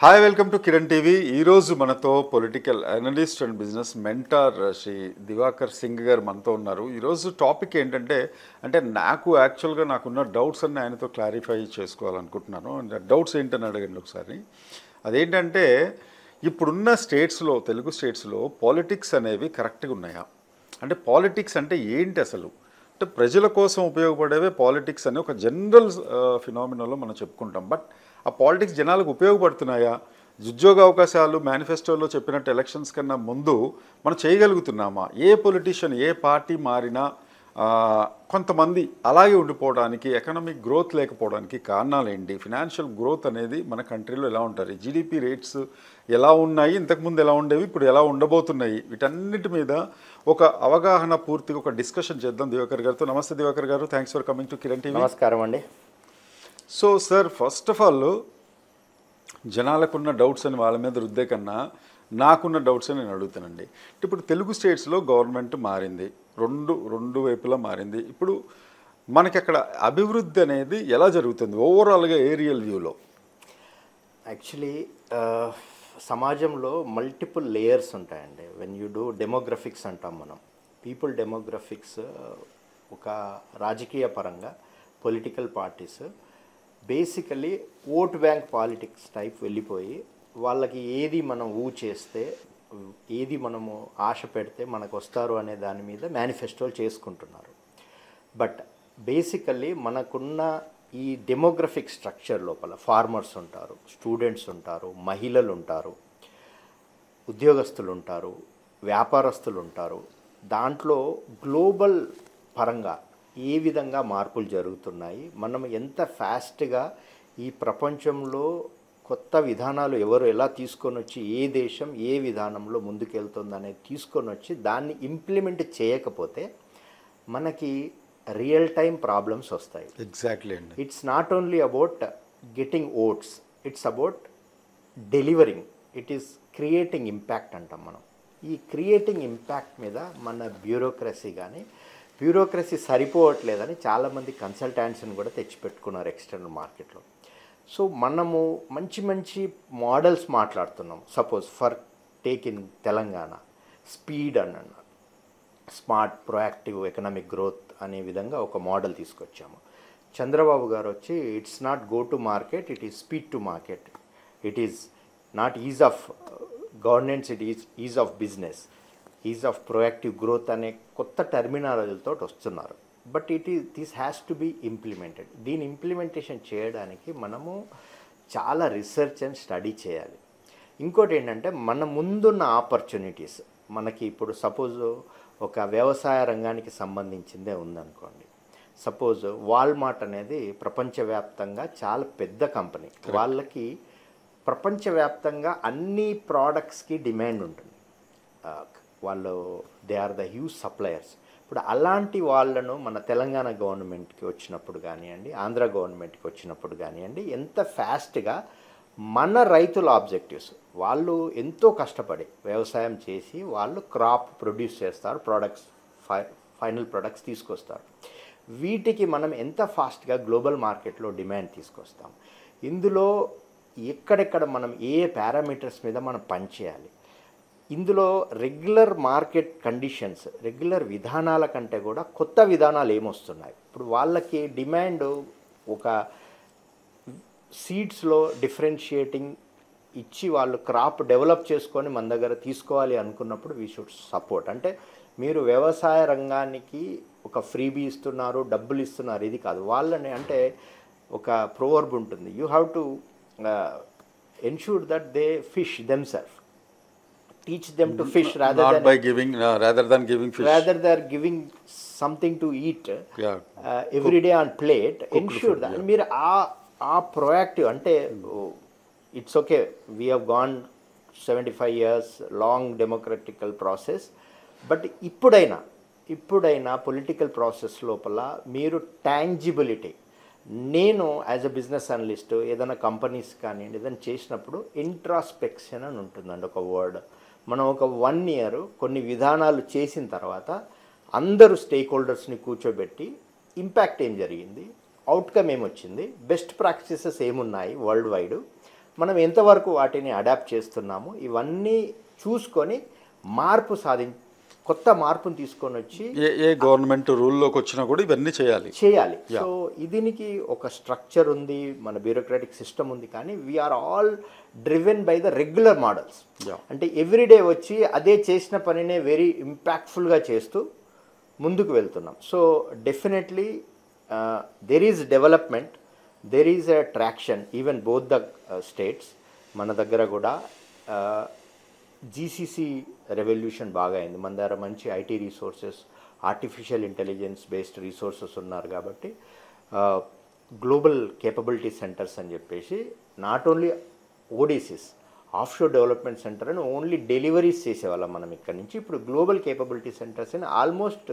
Hi welcome to Kiran TV. ఈరోజు మనతో political analyst and business mentor Shri Divakar Singh గారు మనతో ఉన్నారు. ఈరోజు టాపిక్ ఏంటంటే నాకు యాక్చువల్గా నాకున్న డౌట్స్ అన్ని ఆయనతో క్లారిఫై చేసుకోవాలనుకుంటున్నాను. డౌట్స్ ఏంటని అడగండి ఒకసారి. అదేంటంటే ఇప్పుడున్న స్టేట్స్లో, తెలుగు స్టేట్స్లో పాలిటిక్స్ అనేవి కరెక్ట్గా ఉన్నాయా? అంటే పాలిటిక్స్ అంటే ఏంటి అసలు? అంటే ప్రజల కోసం ఉపయోగపడేవే పాలిటిక్స్ అని ఒక జనరల్ ఫినామినాలో మనం చెప్పుకుంటాం. బట్ ఆ పాలిటిక్స్ జనాలకు ఉపయోగపడుతున్నాయా? ఉద్యోగ అవకాశాలు మేనిఫెస్టోలో చెప్పినట్టు ఎలక్షన్స్ కన్నా ముందు మనం చేయగలుగుతున్నామా? ఏ పొలిటీషియన్ ఏ పార్టీ మారినా కొంతమంది అలాగే ఉండిపోవడానికి, ఎకనామిక్ గ్రోత్ లేకపోవడానికి కారణాలు ఏంటి? ఫినాన్షియల్ గ్రోత్ అనేది మన కంట్రీలో ఎలా ఉంటుంది? జీడిపి రేట్స్ ఎలా ఉన్నాయి, ఇంతకుముందు ఎలా ఉండేవి, ఇప్పుడు ఎలా ఉండబోతున్నాయి? వీటన్నిటి మీద ఒక అవగాహన, పూర్తిగా ఒక డిస్కషన్ చేద్దాం దివాకర్ గారితో. నమస్తే Diwakar garu, thanks for coming to Kiran TV. నమస్కారం అండి. So sir, first of all జనాలకున్న డౌట్స్ అని వాళ్ళ మీద రుద్దే కన్నా నాకున్న డౌట్స్ అని నేను అడుగుతానండి. ఇప్పుడు తెలుగు స్టేట్స్లో గవర్నమెంట్ మారింది, రెండు వైపులా మారింది. ఇప్పుడు మనకి అక్కడ అభివృద్ధి అనేది ఎలా జరుగుతుంది ఓవరాల్గా ఏరియల్ వ్యూలో? యాక్చువల్లీ సమాజంలో మల్టిపుల్ లేయర్స్ ఉంటాయండి. వెన్ యూ డూ డెమోగ్రఫిక్స్ అంటాం మనం. పీపుల్ డెమోగ్రఫిక్స్ ఒక రాజకీయ పరంగా political parties basically vote bank politics type వెళ్ళిపోయి వాళ్ళకి ఏది మనం చేస్తే, ఏది మనము ఆశ పెడితే మనకు వస్తారు అనే దాని మీద మేనిఫెస్టోలు చేసుకుంటున్నారు. బట్ బేసికల్లీ మనకున్న ఈ డెమోగ్రఫిక్ స్ట్రక్చర్ లోపల ఫార్మర్స్ ఉంటారు, స్టూడెంట్స్ ఉంటారు, మహిళలు ఉంటారు, ఉద్యోగస్తులు ఉంటారు, వ్యాపారస్తులు ఉంటారు. దాంట్లో గ్లోబల్ పరంగా ఏ విధంగా మార్పులు జరుగుతున్నాయి, మనం ఎంత ఫాస్ట్గా ఈ ప్రపంచంలో కొత్త విధానాలు ఎవరు ఎలా తీసుకొని వచ్చి, ఏ దేశం ఏ విధానంలో ముందుకెళ్తుంది అనేది తీసుకొని వచ్చి దాన్ని ఇంప్లిమెంట్ చేయకపోతే మనకి రియల్ టైం ప్రాబ్లమ్స్ వస్తాయి. ఎగ్జాక్ట్లీ అండి. It's not only about getting votes, it's about delivering. It is creating impact అంటాం మనం. ఈ క్రియేటింగ్ ఇంపాక్ట్ మీద మన బ్యూరోక్రసీ సరిపోవట్లేదని చాలామంది కన్సల్టెంట్స్ని కూడా తెచ్చిపెట్టుకున్నారు ఎక్స్టర్నల్ మార్కెట్లో. సో మనము మంచి మంచి మోడల్స్ మాట్లాడుతున్నాం. Suppose for take in Telangana, speed అని అన్నారు, స్మార్ట్ ప్రొయాక్టివ్ ఎకనామిక్ గ్రోత్ అనే విధంగా ఒక మోడల్ తీసుకొచ్చాము. చంద్రబాబు గారు వచ్చి it's not go to market, it is speed to market, it is not ease of governance, it is of business, ease of proactive growth అనే కొత్త టర్మినాలజీలతో వస్తున్నారు. But this has to be implemented. దీని implementation చేయడానికి మనము చాలా research and study చేయాలి. ఇంకోటి ఏంటంటే మన ముందున్న ఆపర్చునిటీస్, మనకి ఇప్పుడు సపోజ్ ఒక వ్యవసాయ రంగానికి సంబంధించిందే ఉందనుకోండి. సపోజ్ వాల్మార్ట్ అనేది ప్రపంచవ్యాప్తంగా చాలా పెద్ద కంపెనీ. వాళ్ళకి ప్రపంచవ్యాప్తంగా అన్ని ప్రోడక్ట్స్కి డిమాండ్ ఉంటుంది. వాళ్ళు they are the huge suppliers. ఇప్పుడు అలాంటి వాళ్ళను మన తెలంగాణ గవర్నమెంట్కి వచ్చినప్పుడు కానివ్వండి, ఆంధ్ర గవర్నమెంట్కి వచ్చినప్పుడు కానివ్వండి, ఎంత ఫాస్ట్గా మన రైతుల ఆబ్జెక్టివ్స్, వాళ్ళు ఎంతో కష్టపడి వ్యవసాయం చేసి వాళ్ళు క్రాప్ ప్రొడ్యూస్ చేస్తారు, ప్రోడక్ట్స్ ఫైనల్ ప్రొడక్ట్స్ తీసుకొస్తారు. వీటికి మనం ఎంత ఫాస్ట్గా గ్లోబల్ మార్కెట్లో డిమాండ్ తీసుకొస్తాం. ఇందులో ఎక్కడెక్కడ మనం ఏ పారామీటర్స్ మీద మనం పనిచేయాలి, ఇందులో రెగ్యులర్ మార్కెట్ కండిషన్స్, రెగ్యులర్ విధానాల కంటే కూడా కొత్త విధానాలు ఏమొస్తున్నాయి. ఇప్పుడు వాళ్ళకి డిమాండ్ ఒక సీడ్స్లో డిఫరెన్షియేటింగ్ ఇచ్చి వాళ్ళు క్రాప్ డెవలప్ చేసుకొని మన దగ్గర తీసుకోవాలి అనుకున్నప్పుడు వీ షుడ్ సపోర్ట్. అంటే మీరు వ్యవసాయ రంగానికి ఒక ఫ్రీబీ ఇస్తున్నారు, డబ్బులు ఇస్తున్నారు, ఇది కాదు. వాళ్ళని అంటే ఒక ప్రోవర్బ్ ఉంటుంది, you have to ensure that they fish themself. Teach them to fish rather than giving something to eat every day on plate. Ensure that మీరు ఆ ప్రొయాక్టివ్ అంటే it's okay, we have gone 75 years long democratical process. But ఇప్పుడైనా political process లోపల మీరు టాంజిబిలిటీ, నేను as a business analyst ఏదైనా companies కానివ్వండి ఏదైనా చేసినప్పుడు ఇంట్రాస్పెక్షన్ అని ఉంటుందండి ఒక వర్డ్. మనం ఒక 1 year కొన్ని విధానాలు చేసిన తర్వాత అందరూ స్టేక్ హోల్డర్స్ని కూర్చోబెట్టి ఇంపాక్ట్ ఏం జరిగింది, అవుట్కమ్ ఏమొచ్చింది, బెస్ట్ ప్రాక్టీసెస్ ఏమున్నాయి వరల్డ్ వైడ్, మనం ఎంతవరకు వాటిని అడాప్ట్ చేస్తున్నాము ఇవన్నీ చూసుకొని కొత్త మార్పును తీసుకొని వచ్చి ఏ గవర్నమెంట్ రూల్లోకి వచ్చినా కూడా ఇవన్నీ చేయాలి. సో దీనికి ఒక స్ట్రక్చర్ ఉంది, మన బ్యూరోక్రాటిక్ సిస్టమ్ ఉంది, కానీ we are all driven by the regular models. అంటే ఎవ్రీడే వచ్చి అదే చేసిన పనినే వెరీ ఇంపాక్ట్ఫుల్గా చేస్తూ ముందుకు వెళ్తున్నాం. So definitely there is development, there is a traction even both the states. మన దగ్గర కూడా జీసీసీ రెవల్యూషన్ బాగా అయింది. మన దగ్గర మంచి IT resources, artificial intelligence based resources ఉన్నారు కాబట్టి గ్లోబల్ కేపబిలిటీ సెంటర్స్ అని చెప్పేసి not only ODCs offshore development centre అని ఓన్లీ డెలివరీస్ చేసేవాళ్ళం మనం ఇక్కడ నుంచి. ఇప్పుడు గ్లోబల్ కేపబిలిటీ సెంటర్స్ అని almost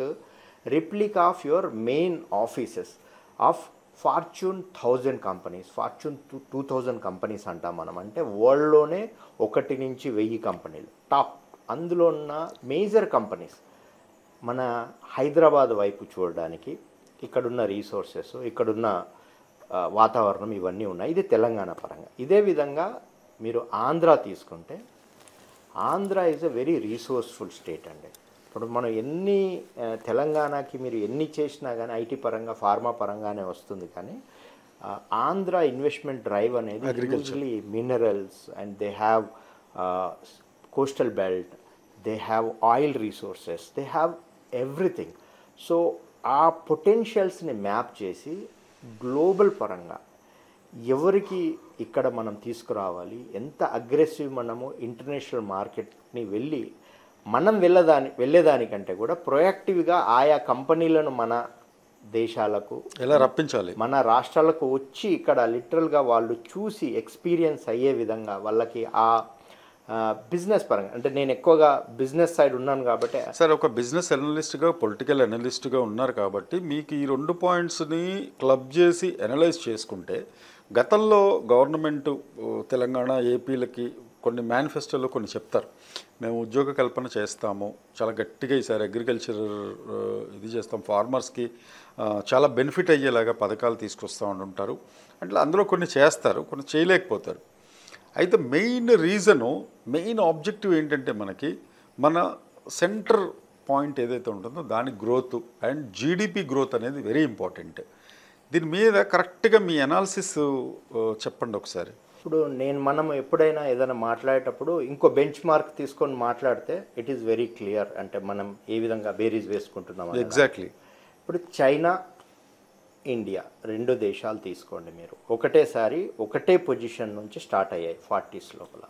replica of your main offices of Fortune 1000 companies, Fortune 2000 companies అంటాం మనం. అంటే వరల్డ్లోనే 1 నుంచి 1000 కంపెనీలు టాప్, అందులో ఉన్న మేజర్ కంపెనీస్ మన హైదరాబాద్ వైపు చూడడానికి ఇక్కడున్న రీసోర్సెస్, ఇక్కడున్న వాతావరణం ఇవన్నీ ఉన్నాయి. ఇది తెలంగాణ పరంగా. ఇదే విధంగా మీరు ఆంధ్ర తీసుకుంటే Andhra is a very resourceful state అండి. ఇప్పుడు మనం తెలంగాణకి మీరు ఎన్ని చేసినా కానీ ఐటీ పరంగా ఫార్మా పరంగానే వస్తుంది, కానీ ఆంధ్ర ఇన్వెస్ట్మెంట్ డ్రైవ్ అనేది usually minerals and they have coastal belt, they have oil resources, they have everything. So ఆ పొటెన్షియల్స్ని మ్యాప్ చేసి గ్లోబల్ పరంగా ఎవరికి ఇక్కడ మనం తీసుకురావాలి, ఎంత అగ్రెసివ్ మనము ఇంటర్నేషనల్ మార్కెట్ని మనం వెళ్ళేదానికంటే కూడా ప్రొయాక్టివ్గా ఆయా కంపెనీలను మన దేశాలకు ఎలా రప్పించాలి, మన రాష్ట్రాలకు వచ్చి ఇక్కడ లిటరల్గా వాళ్ళు చూసి ఎక్స్పీరియన్స్ అయ్యే విధంగా వాళ్ళకి ఆ బిజినెస్ పరంగా, అంటే నేను ఎక్కువగా బిజినెస్ సైడ్ ఉన్నాను కాబట్టి. సార్, ఒక బిజినెస్ అనలిస్ట్గా పొలిటికల్ అనలిస్ట్గా ఉన్నారు కాబట్టి మీకు ఈ 2 పాయింట్స్ని క్లబ్ చేసి అనలైజ్ చేసుకుంటే గతంలో గవర్నమెంట్ తెలంగాణ ఏపీలకి కొన్ని మేనిఫెస్టోలో కొన్ని చెప్తారు, మేము ఉద్యోగ కల్పన చేస్తాము, చాలా గట్టిగా ఈసారి అగ్రికల్చర్ ఇది చేస్తాం, ఫార్మర్స్కి చాలా బెనిఫిట్ అయ్యేలాగా పథకాలు తీసుకొస్తూ ఉంటారు. అట్లా అందులో కొన్ని చేస్తారు, కొన్ని చేయలేకపోతారు. అయితే మెయిన్ ఆబ్జెక్టివ్ ఏంటంటే మన సెంటర్ పాయింట్ ఏదైతే ఉంటుందో దాని గ్రోత్ అండ్ జీడిపి గ్రోత్ అనేది వెరీ ఇంపార్టెంట్. దీని మీద కరెక్ట్గా మీ అనాలిసిస్ చెప్పండి ఒకసారి. ఇప్పుడు మనం ఎప్పుడైనా ఏదైనా మాట్లాడేటప్పుడు ఇంకో బెంచ్ మార్క్ తీసుకొని మాట్లాడితే ఇట్ ఈస్ వెరీ క్లియర్, అంటే మనం ఏ విధంగా బేరీజ్ వేసుకుంటున్నాం. ఎగ్జాక్ట్లీ. ఇప్పుడు చైనా, ఇండియా 2 దేశాలు తీసుకోండి మీరు, ఒకటేసారి ఒకటే పొజిషన్ నుంచి స్టార్ట్ అయ్యాయి 40s లోపల.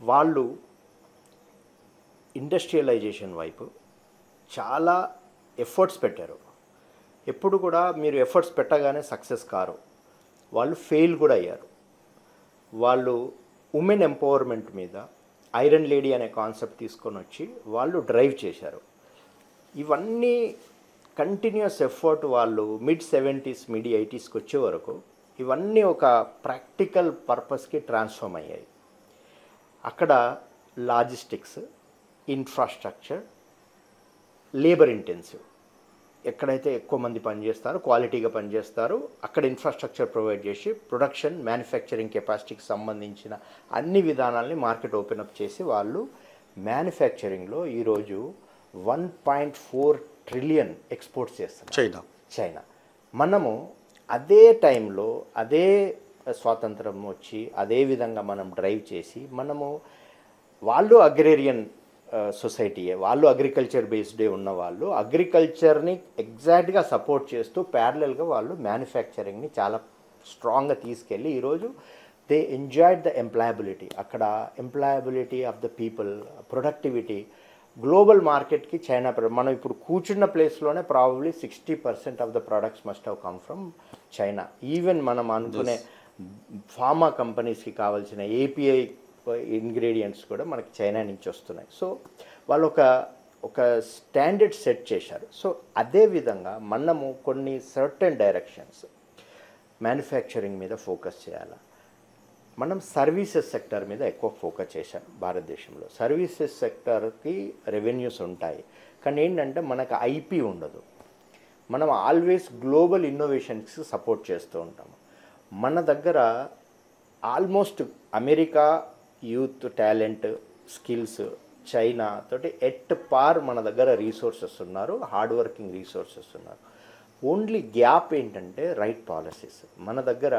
వాళ్ళు ఇండస్ట్రియలైజేషన్ వైపు చాలా ఎఫర్ట్స్ పెట్టారు. ఎప్పుడు కూడా మీరు ఎఫర్ట్స్ పెట్టగానే సక్సెస్ కారు, వాళ్ళు ఫెయిల్ కూడా అయ్యారు. వాళ్ళు ఉమెన్ ఎంపవర్మెంట్ మీద ఐరన్ లేడీ అనే కాన్సెప్ట్ తీసుకొని వచ్చి వాళ్ళు డ్రైవ్ చేశారు. ఇవన్నీ కంటిన్యూస్ ఎఫర్ట్ వాళ్ళు mid-70s mid-80sకి వచ్చే వరకు ఇవన్నీ ఒక ప్రాక్టికల్ పర్పస్కి ట్రాన్స్ఫార్మ్ అయ్యాయి. అక్కడ లాజిస్టిక్స్, ఇన్ఫ్రాస్ట్రక్చర్, లేబర్ ఇంటెన్సివ్, ఎక్కడైతే ఎక్కువ మంది పనిచేస్తారో క్వాలిటీగా పనిచేస్తారు అక్కడ ఇన్ఫ్రాస్ట్రక్చర్ ప్రొవైడ్ చేసి ప్రొడక్షన్ మ్యానుఫ్యాక్చరింగ్ కెపాసిటీకి సంబంధించిన అన్ని విధానాలని మార్కెట్ ఓపెన్ అప్ చేసి వాళ్ళు మ్యానుఫ్యాక్చరింగ్లో ఈరోజు 1.4 ట్రిలియన్ ఎక్స్పోర్ట్స్ చేస్తున్నారు చైనా. మనము అదే టైంలో అదే స్వాతంత్రం వచ్చి అదే విధంగా మనం డ్రైవ్ చేసి వాళ్ళు అగ్రేరియన్ సొసైటీయే, వాళ్ళు అగ్రికల్చర్ బేస్డే ఉన్న వాళ్ళు అగ్రికల్చర్ని ఎగ్జాక్ట్గా సపోర్ట్ చేస్తూ ప్యారలల్గా వాళ్ళు మ్యానుఫ్యాక్చరింగ్ని చాలా స్ట్రాంగ్గా తీసుకెళ్ళి ఈరోజు దే ఎంజాయ్డ్ ద ఎంప్లాయబిలిటీ. అక్కడ employability of the people, productivity global మార్కెట్కి చైనా మనం ఇప్పుడు కూర్చున్న ప్లేస్లోనే probably 60% of the products must have come from China. Even మనం అనుకునే ఫార్మా కంపెనీస్కి కావాల్సిన ఏపీఐ ఇంగ్రీడియంట్స్ కూడా మనకి చైనా నుంచి వస్తున్నాయి. సో వాళ్ళు ఒక స్టాండర్డ్ సెట్ చేశారు. సో అదేవిధంగా మనము కొన్ని సర్టెన్ డైరెక్షన్స్ మ్యానుఫ్యాక్చరింగ్ మీద ఫోకస్ చేయాలి. మనం సర్వీసెస్ సెక్టర్ మీద ఎక్కువ ఫోకస్ చేశాం భారతదేశంలో. సర్వీసెస్ సెక్టర్కి రెవెన్యూస్ ఉంటాయి, కానీ ఏంటంటే మనకు ఐపీ ఉండదు. మనం ఆల్వేస్ గ్లోబల్ ఇన్నోవేషన్స్కి సపోర్ట్ చేస్తూ ఉంటాము. మన దగ్గర almost America youth talent skills China తోటి ఎట్ పార్ మన దగ్గర రీసోర్సెస్ ఉన్నారు, హార్డ్ వర్కింగ్ రీసోర్సెస్ ఉన్నారు. ఓన్లీ గ్యాప్ ఏంటంటే రైట్ పాలసీస్. మన దగ్గర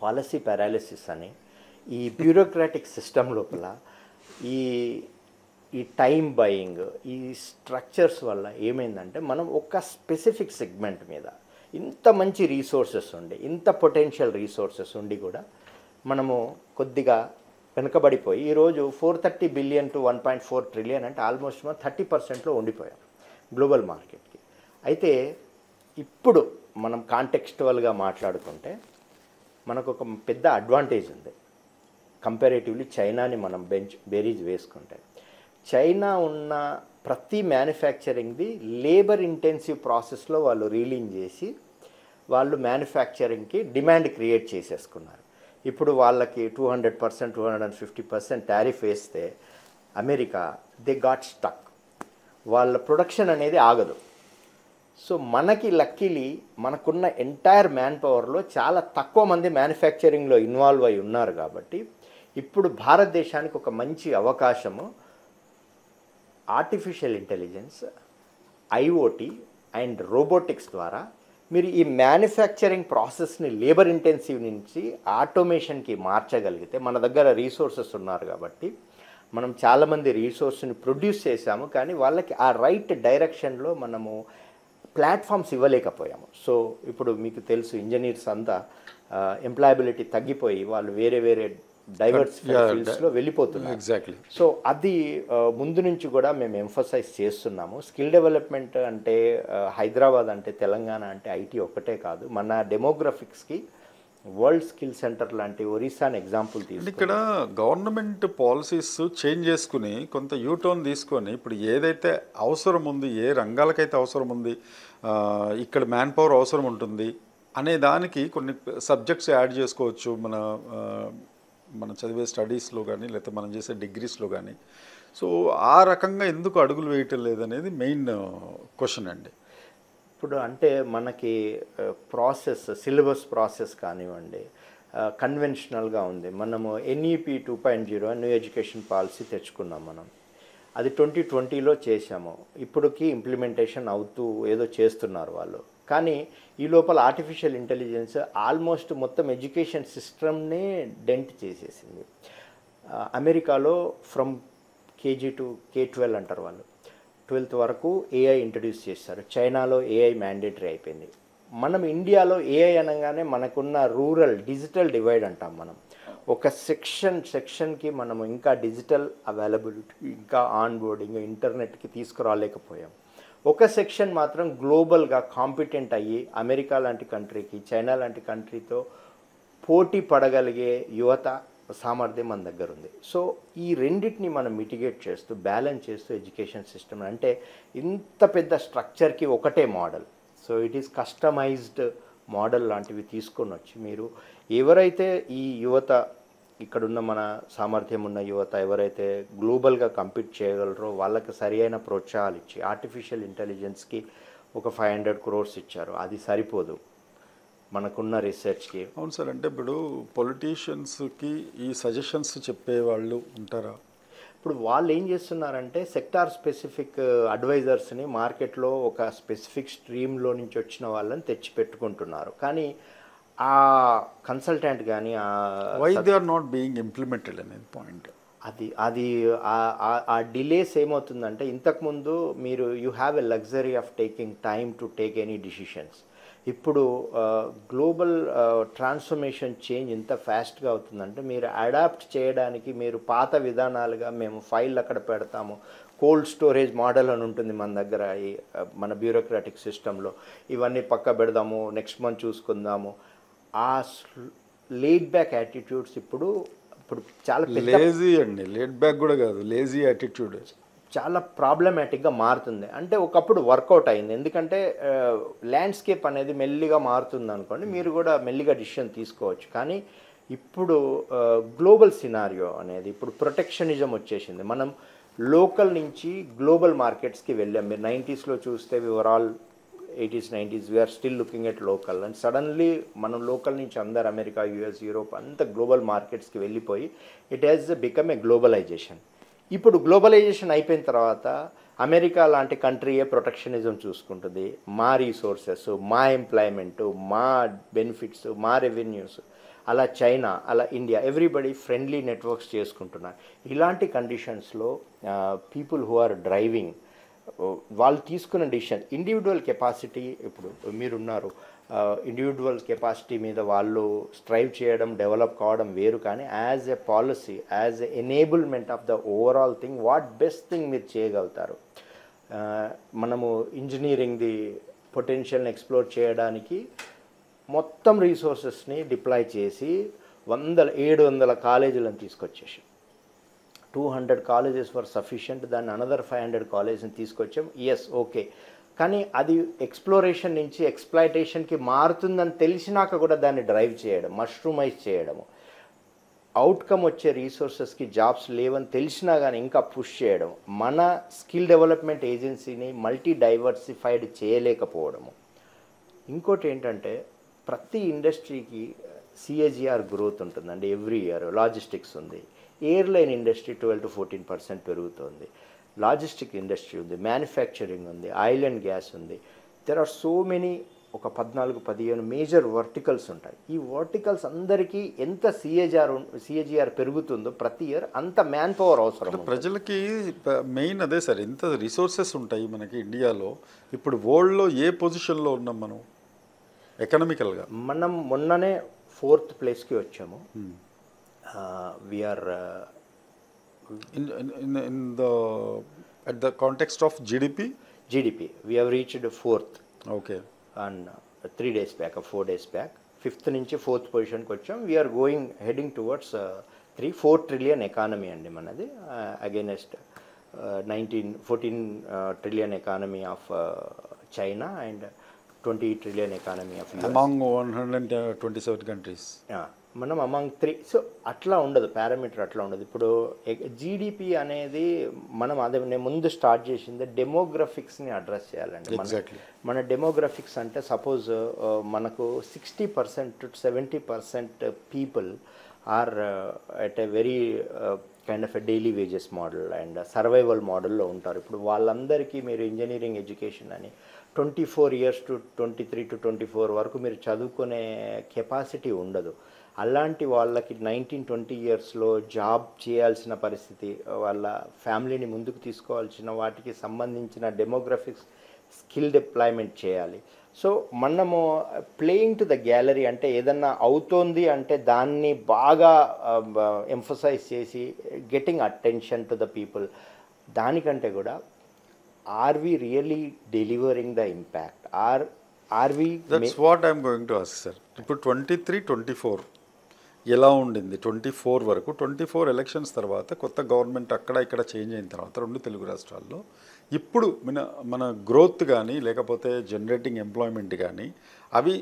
పాలసీ పారాలిసిస్ అని ఈ బ్యూరోక్రాటిక్ సిస్టమ్ లోపల ఈ ఈ టైం బయింగ్ ఈ స్ట్రక్చర్స్ వల్ల ఏమైందంటే మనం ఒక స్పెసిఫిక్ సెగ్మెంట్ మీద ఇంత మంచి రీసోర్సెస్ ఉండి ఇంత పొటెన్షియల్ రీసోర్సెస్ ఉండి కూడా మనము కొద్దిగా వెనుకబడిపోయి ఈరోజు 430 బిలియన్ టు 1.4 ట్రిలియన్ అంటే ఆల్మోస్ట్ మనం 30%లో ఉండిపోయాం గ్లోబల్ మార్కెట్కి. అయితే ఇప్పుడు మనం కాంటెక్స్చువల్గా మాట్లాడుకుంటే మనకు ఒక పెద్ద అడ్వాంటేజ్ ఉంది కంపారేటివ్లీ చైనాని మనం బేరీజ్ వేసుకుంటే. చైనా ఉన్న ప్రతి మ్యానుఫ్యాక్చరింగ్ది లేబర్ ఇంటెన్సివ్ ప్రాసెస్లో వాళ్ళు రీలింగ్ చేసి వాళ్ళు మ్యానుఫ్యాక్చరింగ్కి డిమాండ్ క్రియేట్ చేసేసుకున్నారు. ఇప్పుడు వాళ్ళకి 200% 250% టారిఫ్ వేస్తే అమెరికా దే గాట్ స్టక్, వాళ్ళ ప్రొడక్షన్ అనేది ఆగదు. సో మనకి లక్కీలీ మనకున్న ఎంటైర్ మ్యాన్ పవర్లో చాలా తక్కువ మంది మ్యానుఫ్యాక్చరింగ్లో ఇన్వాల్వ్ అయి ఉన్నారు కాబట్టి ఇప్పుడు భారతదేశానికి ఒక మంచి అవకాశము artificial intelligence, IoT and robotics ద్వారా మీరు ఈ మ్యానుఫ్యాక్చరింగ్ ప్రాసెస్ని లేబర్ ఇంటెన్సివ్ నుంచి ఆటోమేషన్కి మార్చగలిగితే మన దగ్గర రీసోర్సెస్ ఉన్నారు కాబట్టి మనం చాలామంది రీసోర్స్ని ప్రొడ్యూస్ చేశాము, కానీ వాళ్ళకి ఆ రైట్ డైరెక్షన్లో మనము ప్లాట్ఫామ్స్ ఇవ్వలేకపోయాము. సో ఇప్పుడు మీకు తెలుసు ఇంజనీర్స్ అంతా ఎంప్లాయబిలిటీ తగ్గిపోయి వాళ్ళు వేరే వేరే డైవర్స్ ఫీల్డ్స్లో వెళ్ళిపోతున్నారు. ఎగ్జాక్ట్లీ. సో అది ముందు నుంచి కూడా మేము ఎంఫసైజ్ చేస్తున్నాము. స్కిల్ డెవలప్మెంట్ అంటే హైదరాబాద్ అంటే తెలంగాణ అంటే ఐటీ ఒక్కటే కాదు, మన డెమోగ్రఫిక్స్కి వరల్డ్ స్కిల్ సెంటర్ లాంటి ఒరిస్సాని ఎగ్జాంపుల్ తీసుకుని ఇక్కడ గవర్నమెంట్ పాలసీస్ చేంజ్ చేసుకుని కొంత యూటర్న్ తీసుకొని ఇప్పుడు ఏదైతే అవసరం ఉంది, ఏ రంగాలకైతే అవసరం ఉంది, ఇక్కడ మ్యాన్ పవర్ అవసరం ఉంటుంది అనే దానికి కొన్ని సబ్జెక్ట్స్ యాడ్ చేసుకోవచ్చు మనం చదివే స్టడీస్లో కానీ లేకపోతే మనం చేసే డిగ్రీస్లో కానీ. సో ఆ రకంగా ఎందుకు అడుగులు వేయటం లేదనేది మెయిన్ క్వశ్చన్ అండి. ఇప్పుడు అంటే మనకి ప్రాసెస్ సిలబస్ ప్రాసెస్ కానివ్వండి కన్వెన్షనల్గా ఉంది. మనము ఎన్ఈపి 2.0 న్యూ ఎడ్యుకేషన్ పాలసీ తెచ్చుకున్నాం మనం, అది 2020లో చేశాము. ఇప్పటికి ఇంప్లిమెంటేషన్ అవుతూ ఏదో చేస్తున్నారు వాళ్ళు, కానీ ఈ లోపల ఆర్టిఫిషియల్ ఇంటెలిజెన్స్ ఆల్మోస్ట్ మొత్తం ఎడ్యుకేషన్ సిస్టమ్నే డెంట్ చేసేసింది. అమెరికాలో ఫ్రమ్ కేజీ టు K-12 అంటారు వాళ్ళు, 12th వరకు ఏఐ ఇంట్రడ్యూస్ చేస్తారు. చైనాలో ఏఐ మ్యాండేటరీ అయిపోయింది. మనం ఇండియాలో ఏఐ అనగానే మనకున్న రూరల్ డిజిటల్ డివైడ్ అంటాం మనం. ఒక సెక్షన్కి మనము ఇంకా డిజిటల్ అవైలబిలిటీ ఇంకా ఆన్ బోర్డింగ్ ఇంటర్నెట్కి తీసుకురాలేకపోయాం. ఒక సెక్షన్ మాత్రం గ్లోబల్గా కాంపిటెంట్ అయ్యి అమెరికా లాంటి కంట్రీకి చైనా లాంటి కంట్రీతో పోటీ పడగలిగే యువత సామర్థ్యం మన దగ్గర ఉంది. సో ఈ రెండింటిని మనం మిటిగేట్ చేస్తూ బ్యాలెన్స్ చేస్తూ ఎడ్యుకేషన్ సిస్టమ్ అంటే ఇంత పెద్ద స్ట్రక్చర్కి ఒకటే model. So it is customised model లాంటివి తీసుకొని వచ్చి మీరు ఎవరైతే ఈ యువత ఇక్కడున్న మన సామర్థ్యం ఉన్న యువత ఎవరైతే గ్లోబల్గా కంపీట్ చేయగలరో వాళ్ళకి సరి అయిన ప్రోత్సాహాలు ఇచ్చి ఆర్టిఫిషియల్ ఇంటెలిజెన్స్కి ఒక 500 crores ఇచ్చారు, అది సరిపోదు మనకున్న రీసెర్చ్కి. అవును సార్, అంటే ఇప్పుడు పొలిటీషియన్స్కి ఈ సజెషన్స్ చెప్పేవాళ్ళు ఉంటారా? ఇప్పుడు వాళ్ళు ఏం చేస్తున్నారంటే సెక్టార్ స్పెసిఫిక్ అడ్వైజర్స్ని మార్కెట్లో ఒక స్పెసిఫిక్ స్ట్రీమ్లో నుంచి వచ్చిన వాళ్ళని తెచ్చిపెట్టుకుంటున్నారు, కానీ ఆ కన్సల్టెంట్ కానీ why they are not being implemented అనేది పాయింట్. అది ఆ డిలేస్ ఏమవుతుందంటే ఇంతకుముందు మీరు you have a luxury of taking time to take any decisions. ఇప్పుడు గ్లోబల్ ట్రాన్స్ఫర్మేషన్ చేంజ్ ఇంత ఫాస్ట్గా అవుతుందంటే మీరు అడాప్ట్ చేయడానికి మీరు పాత విధానాలుగా మేము ఫైల్ అక్కడ పెడతాము, కోల్డ్ స్టోరేజ్ మోడల్ అని ఉంటుంది మన దగ్గర ఈ మన బ్యూరోక్రాటిక్ సిస్టంలో, ఇవన్నీ పక్క పెడదాము నెక్స్ట్ మంత్ చూసుకుందాము. ఆ లేడ్ బ్యాక్ యాటిట్యూడ్స్ ఇప్పుడు చాలా లేజీ అండి, లేడ్ బ్యాక్ కూడా కాదు, లేజీ యాటిట్యూడ్ చాలా ప్రాబ్లమాటిక్గా మారుతుంది. అంటే ఒకప్పుడు వర్కౌట్ అయింది, ఎందుకంటే ల్యాండ్స్కేప్ అనేది మెల్లిగా మారుతుంది అనుకోండి, మీరు కూడా మెల్లిగా డిసిషన్ తీసుకోవచ్చు. కానీ ఇప్పుడు గ్లోబల్ సినారియో అనేది ఇప్పుడు ప్రొటెక్షనిజం వచ్చేసింది. మనం లోకల్ నుంచి గ్లోబల్ మార్కెట్స్కి వెళ్ళాం. మీరు 90sలో చూస్తే we were all 80s 90s we are still looking at local, and suddenly మనం లోకల్ నుంచి అందరు అమెరికా, యూఎస్, యూరోప్ అంత గ్లోబల్ మార్కెట్స్కి వెళ్ళిపోయి it has become a globalization. ఇప్పుడు గ్లోబలైజేషన్ అయిపోయిన తర్వాత అమెరికా లాంటి కంట్రీయే ప్రొటెక్షనిజం చూసుకుంటుంది. మా రీసోర్సెస్, మా ఎంప్లాయ్మెంటు, మా బెనిఫిట్స్, మా రెవెన్యూస్, అలా చైనా, అలా ఇండియా, ఎవ్రీబడి ఫ్రెండ్లీ నెట్వర్క్స్ చేసుకుంటున్నారు. ఇలాంటి కండిషన్స్లో పీపుల్ హూ ఆర్ డ్రైవింగ్, వాళ్ళు తీసుకున్న డిసిషన్, ఇండివిజువల్ కెపాసిటీ, ఇప్పుడు మీరున్నారు, ఇండివిజువల్ కెపాసిటీ మీద వాళ్ళు స్ట్రైవ్ చేయడం, డెవలప్ కావడం వేరు, కానీ as a policy, as a enablement of the overall thing, what best thing మీరు చేయగలుగుతారు. మనము ఇంజనీరింగ్ది పొటెన్షియల్ని ఎక్స్ప్లోర్ చేయడానికి మొత్తం రీసోర్సెస్ని డిప్లాయ్ చేసి 700 కాలేజీలను తీసుకొచ్చేసాం. 200 కాలేజెస్ ఫర్ సఫిషియంట్, దాన్ని అనదర్ 500 కాలేజెస్ని తీసుకొచ్చాం. ఎస్, ఓకే, కానీ అది ఎక్స్ప్లోరేషన్ నుంచి ఎక్స్ప్లాయిటేషన్కి మారుతుందని తెలిసినాక కూడా దాన్ని డ్రైవ్ చేయడం, మష్రూమైజ్ చేయడము, అవుట్కమ్ వచ్చే రీసోర్సెస్కి జాబ్స్ లేవని తెలిసినా కానీ ఇంకా పుష్ చేయడం, మన స్కిల్ డెవలప్మెంట్ ఏజెన్సీని మల్టీ డైవర్సిఫైడ్ చేయలేకపోవడము. ఇంకోటి ఏంటంటే ప్రతి ఇండస్ట్రీకి సిఏజిఆర్ గ్రోత్ ఉంటుందండి ఎవ్రీ ఇయర్. లాజిస్టిక్స్ ఉంది, ఎయిర్లైన్ ఇండస్ట్రీ 12 to 14% పెరుగుతుంది, లాజిస్టిక్ ఇండస్ట్రీ ఉంది, మ్యానుఫ్యాక్చరింగ్ ఉంది, ఆయిల్ అండ్ గ్యాస్ ఉంది. దెర్ ఆర్ సో మెనీ, ఒక 14-15 మేజర్ వర్టికల్స్ ఉంటాయి. ఈ వర్టికల్స్ అందరికీ ఎంత సిఏజిఆర్ పెరుగుతుందో ప్రతి ఇయర్ అంత మ్యాన్ పవర్ అవసరం. ప్రజలకి మెయిన్ అదే సార్, ఎంత రిసోర్సెస్ ఉంటాయి మనకి ఇండియాలో. ఇప్పుడు వరల్డ్లో ఏ పొజిషన్లో ఉన్నాం మనం ఎకనామికల్గా? మనం మొన్ననే 4th ప్లేస్కి వచ్చాము. We are in the at the context of GDP we have reached 4th. Okay. And 3 days back or 4 days back 5th నుంచి 4th పొజిషన్కి వచ్చాం. We are heading towards 4 trillion economy అండి మనది, against 14 trillion economy of China and 20 trillion economy of among 127 countries. మనం among 3. సో అట్లా ఉండదు, parameter అట్లా ఉండదు. ఇప్పుడు జీడిపి అనేది మనం అదే నేను ముందు స్టార్ట్ చేసింది డెమోగ్రఫిక్స్ని అడ్రస్ చేయాలండి. మన డెమోగ్రఫిక్స్ అంటే సపోజ్ మనకు 60% to 70% people are at a very kind of a daily wages model and survival మోడల్లో ఉంటారు. ఇప్పుడు వాళ్ళందరికీ మీరు ఇంజనీరింగ్ ఎడ్యుకేషన్ అని 24 years to 23 to 24 వరకు మీరు చదువుకునే కెపాసిటీ ఉండదు. అలాంటి వాళ్ళకి 19-20 yearsలో జాబ్ చేయాల్సిన పరిస్థితి, వాళ్ళ ఫ్యామిలీని ముందుకు తీసుకోవాల్సిన వాటికి సంబంధించిన డెమోగ్రఫిక్స్ స్కిల్ డిప్లాయ్మెంట్ చేయాలి. సో మనము ప్లేయింగ్ టు ద గ్యాలరీ, అంటే ఏదన్నా అవుతోంది అంటే దాన్ని బాగా ఎంఫసైజ్ చేసి getting attention to the people. దానికంటే కూడా are we really delivering the impact, are we? That's what I'm going to ask sir. ఇప్పుడు 23-24 ఎలా ఉండింది? 24 వరకు, 24 ఎలక్షన్స్ తర్వాత కొత్త గవర్నమెంట్ అక్కడ ఇక్కడ చేంజ్ అయిన తర్వాత 2 తెలుగు రాష్ట్రాల్లో ఇప్పుడు మన గ్రోత్ కానీ లేకపోతే జనరేటింగ్ ఎంప్లాయ్మెంట్ కానీ అవి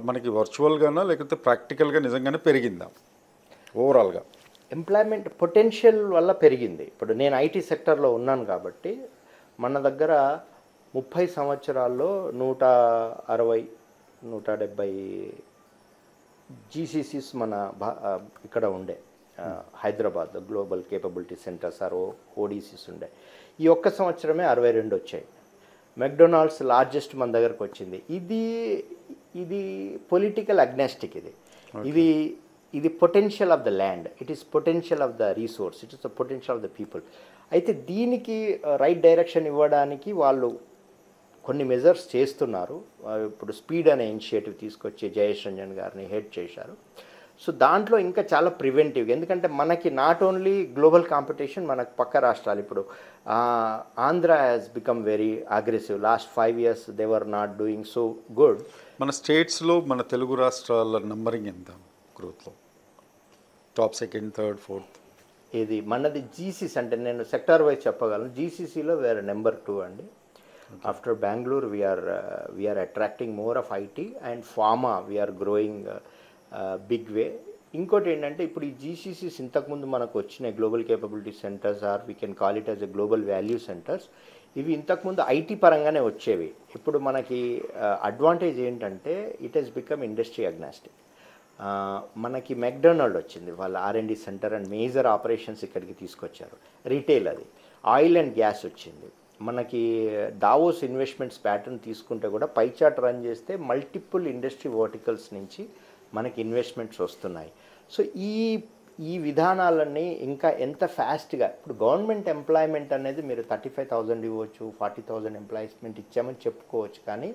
మనకి వర్చువల్గానా లేకపోతే ప్రాక్టికల్గా నిజంగానే పెరిగిందా ఓవరాల్గా? ఎంప్లాయ్మెంట్ పొటెన్షియల్ వల్ల పెరిగింది. ఇప్పుడు నేను ఐటీ సెక్టర్లో ఉన్నాను కాబట్టి మన దగ్గర 30 సంవత్సరాల్లో 160-170 జీసీసీస్ మన ఇక్కడ ఉండే, Hyderabad global capability centres or ODCs ఉండే. ఈ ఒక్క సంవత్సరమే 62 వచ్చాయి. మెక్డొనాల్డ్స్ లార్జెస్ట్ మన దగ్గరకు వచ్చింది. ఇది పొలిటికల్ అగ్నాస్టిక్. ఇది potential of the land, it is potential of the resource, it is the potential of the people. అయితే దీనికి రైట్ డైరెక్షన్ ఇవ్వడానికి వాళ్ళు కొన్ని మెజర్స్ చేస్తున్నారు. ఇప్పుడు స్పీడ్ అనే ఇనిషియేటివ్ తీసుకొచ్చి జయేష్ రంజన్ గారిని హెడ్ చేశారు. సో దాంట్లో ఇంకా చాలా ప్రివెంటివ్, ఎందుకంటే మనకి నాట్ ఓన్లీ గ్లోబల్ కాంపిటీషన్, మనకు పక్క రాష్ట్రాలు, ఇప్పుడు Andhra has become very aggressive. Last 5 years they were not doing so good. మన స్టేట్స్లో మన తెలుగు రాష్ట్రాల నంబరింగ్ ఎంత గ్రోత్లో? Top 2nd, 3rd, 4th? ఇది మనది జీసీసీ, అంటే నేను సెక్టార్ వైజ్ చెప్పగలను. జీసీసీలో వేరే నెంబర్ 2 అండి. After Bengaluru we are attracting more of IT and pharma, we are growing big way. ఇంకోటి ఏంటంటే ఇప్పుడు ఈ జీసీసీస్ ఇంతకుముందు మనకు వచ్చిన global capability centres or we can call it as a global value centres. ఇవి ఇంతకుముందు ఐటీ పరంగానే వచ్చేవి. ఇప్పుడు మనకి అడ్వాంటేజ్ ఏంటంటే it has become industry agnostic. మనకి మెక్డొనాల్డ్ వచ్చింది, వాళ్ళ R&D centre and major operations ఇక్కడికి తీసుకొచ్చారు. రీటైల్ అది. ఆయిల్ అండ్ గ్యాస్ వచ్చింది. మనకి దావోస్ ఇన్వెస్ట్మెంట్స్ ప్యాటర్న్ తీసుకుంటే కూడా పై చార్ట్ రన్ చేస్తే మల్టిపుల్ ఇండస్ట్రీ వర్టికల్స్ నుంచి మనకి ఇన్వెస్ట్మెంట్స్ వస్తున్నాయి. సో ఈ విధానాలన్నీ ఇంకా ఎంత ఫాస్ట్గా, ఇప్పుడు గవర్నమెంట్ ఎంప్లాయ్మెంట్ అనేది మీరు 35,000 ఇవ్వచ్చు, 40,000 ఎంప్లాయ్మెంట్ ఇచ్చామని చెప్పుకోవచ్చు, కానీ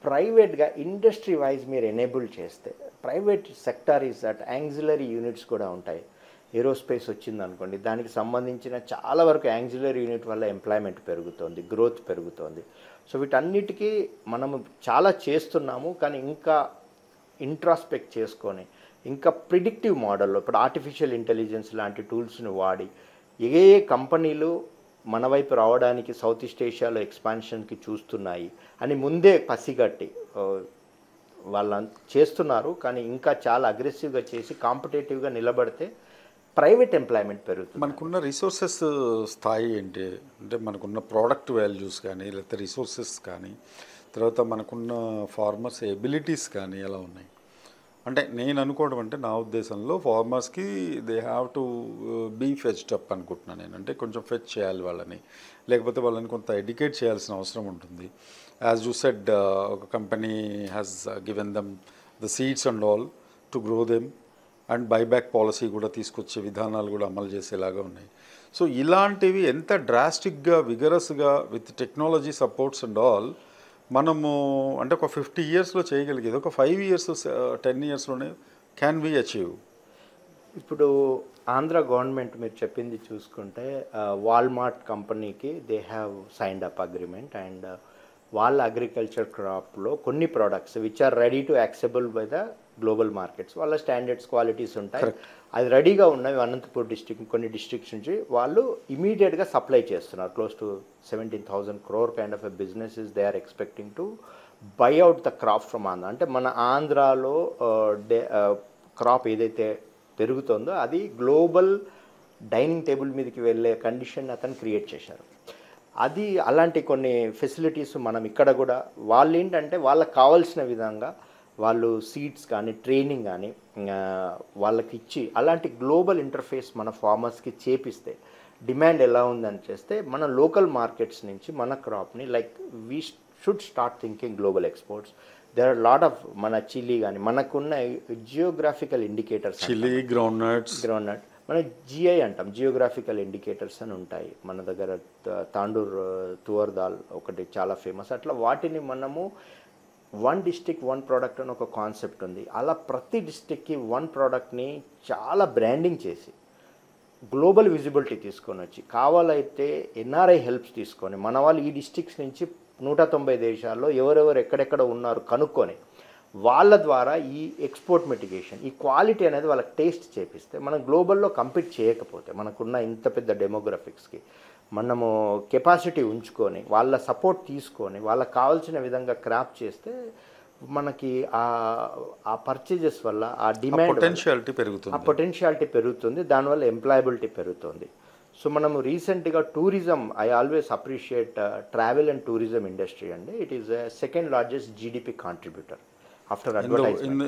ప్రైవేట్గా ఇండస్ట్రీ వైజ్ మీరు ఎనేబుల్ చేస్తే private sector is that ancillary units కూడా ఉంటాయి. ఏరోస్పేస్ వచ్చింది అనుకోండి, దానికి సంబంధించిన చాలా వరకు యాంగ్జిలరీ యూనిట్ వల్ల ఎంప్లాయ్మెంట్ పెరుగుతోంది, గ్రోత్ పెరుగుతోంది. సో వీటన్నిటికీ మనము చాలా చేస్తున్నాము, కానీ ఇంకా ఇంట్రాస్పెక్ట్ చేసుకొని ఇంకా ప్రిడిక్టివ్ మోడల్లో ఇప్పుడు ఆర్టిఫిషియల్ ఇంటెలిజెన్స్ లాంటి టూల్స్ని వాడి ఏ కంపెనీలు మన వైపు రావడానికి సౌత్ ఈస్ట్ ఏషియాలో ఎక్స్పాన్షన్కి చూస్తున్నాయి అని ముందే పసిగట్టి వాళ్ళ చేస్తున్నారు. కానీ ఇంకా చాలా అగ్రెసివ్గా చేసి కాంపిటేటివ్గా నిలబడితే ప్రైవేట్ ఎంప్లాయ్మెంట్ పెరుగుతుంది. మనకున్న రిసోర్సెస్ స్థాయి ఏంటి అంటే మనకున్న ప్రోడక్ట్ వాల్యూస్ కానీ లేకపోతే రిసోర్సెస్ కానీ తర్వాత మనకున్న ఫార్మర్స్ ఎబిలిటీస్ కానీ ఎలా ఉన్నాయి? అంటే నేను అనుకోవడం అంటే నా ఉద్దేశంలో ఫార్మర్స్కి they have to be fetched up అనుకుంటున్నాను నేను. అంటే కొంచెం ఫెచ్ చేయాలి వాళ్ళని, లేకపోతే వాళ్ళని కొంత ఎడ్యుకేట్ చేయాల్సిన అవసరం ఉంటుంది. యాజ్ యూ సెడ్ ఒక company has given them the seeds and all to grow them and buyback policy కూడా తీసుకొచ్చే విధానాలు కూడా అమలు చేసేలాగా ఉన్నాయి. సో ఇలాంటివి ఎంత డ్రాస్టిక్గా విగరస్గా with technology supports and all మనము అంటే ఒక 50 yearsలో చేయగలిగేది ఒక 5 years 10 yearsలోనే క్యాన్ వి అచీవ్. ఇప్పుడు ఆంధ్ర గవర్నమెంట్ మీరు చెప్పింది చూసుకుంటే వాల్మార్ట్ కంపెనీకి they have signed up agreement and వాళ్ళ అగ్రికల్చర్ క్రాప్లో కొన్ని products which are ready to accessible by the global markets, వాళ్ళ స్టాండర్డ్స్ క్వాలిటీస్ ఉంటాయి, అది రెడీగా ఉన్నవి. అనంతపూర్ డిస్ట్రిక్ట్ కొన్ని డిస్ట్రిక్ట్స్ నుంచి వాళ్ళు ఇమీడియట్గా సప్లై చేస్తున్నారు. Close to 17,000 crore kind of a business is they are expecting to buy out the crop from Andhra. అంటే మన ఆంధ్రాలో క్రాప్ ఏదైతే పెరుగుతుందో అది గ్లోబల్ డైనింగ్ టేబుల్ మీదకి వెళ్ళే కండిషన్ అతను క్రియేట్ చేశారు. అది అలాంటి కొన్ని ఫెసిలిటీస్ మనం ఇక్కడ కూడా వాళ్ళు ఏంటంటే వాళ్ళకి కావాల్సిన విధంగా వాళ్ళు సీడ్స్ కానీ ట్రైనింగ్ కానీ వాళ్ళకి ఇచ్చి అలాంటి గ్లోబల్ ఇంటర్ఫేస్ మన ఫార్మర్స్కి చేపిస్తే డిమాండ్ ఎలా ఉందని చేస్తే మన లోకల్ మార్కెట్స్ నుంచి మన క్రాప్ని like we should start thinking global exports. There are lot of మన చిల్లీ కానీ మనకున్న జియోగ్రాఫికల్ ఇండికేటర్స్, చిల్లీ, గ్రౌండ్నట్ మన జిఐ అంటాం, జియోగ్రాఫికల్ ఇండికేటర్స్ అని ఉంటాయి మన దగ్గర. తాండూర్ తువర్ దాల్ ఒకటి చాలా ఫేమస్. అట్లా వాటిని మనము వన్ డిస్ట్రిక్ట్ వన్ ప్రోడక్ట్ అని ఒక కాన్సెప్ట్ ఉంది. అలా ప్రతి డిస్ట్రిక్ట్కి వన్ ప్రోడక్ట్ని చాలా బ్రాండింగ్ చేసి గ్లోబల్ విజిబిలిటీ తీసుకొని వచ్చి కావాలైతే ఎన్ఆర్ఐ హెల్ప్స్ తీసుకొని మన వాళ్ళు ఈ డిస్ట్రిక్ట్స్ నుంచి 190 దేశాల్లో ఎవరెవరు ఎక్కడెక్కడ ఉన్నారు కనుక్కొని వాళ్ళ ద్వారా ఈ ఎక్స్పోర్ట్ మిటిగేషన్ ఈ క్వాలిటీ అనేది వాళ్ళకి టేస్ట్ చేపిస్తే మనం గ్లోబల్లో కంపీట్ చేయకపోతే మనకున్న ఇంత పెద్ద డెమోగ్రఫిక్స్కి మనము కెపాసిటీ ఉంచుకొని వాళ్ళ సపోర్ట్ తీసుకొని వాళ్ళకి కావాల్సిన విధంగా క్రాప్ చేస్తే మనకి ఆ పర్చేజెస్ వల్ల ఆ డిమాండ్ పొటెన్షియాలిటీ పెరుగుతుంది, దానివల్ల ఎంప్లాయబిలిటీ పెరుగుతుంది. సో మనము రీసెంట్గా tourism, I always appreciate travel and tourism industry అండి. It is second largest GDP contributor after advertisement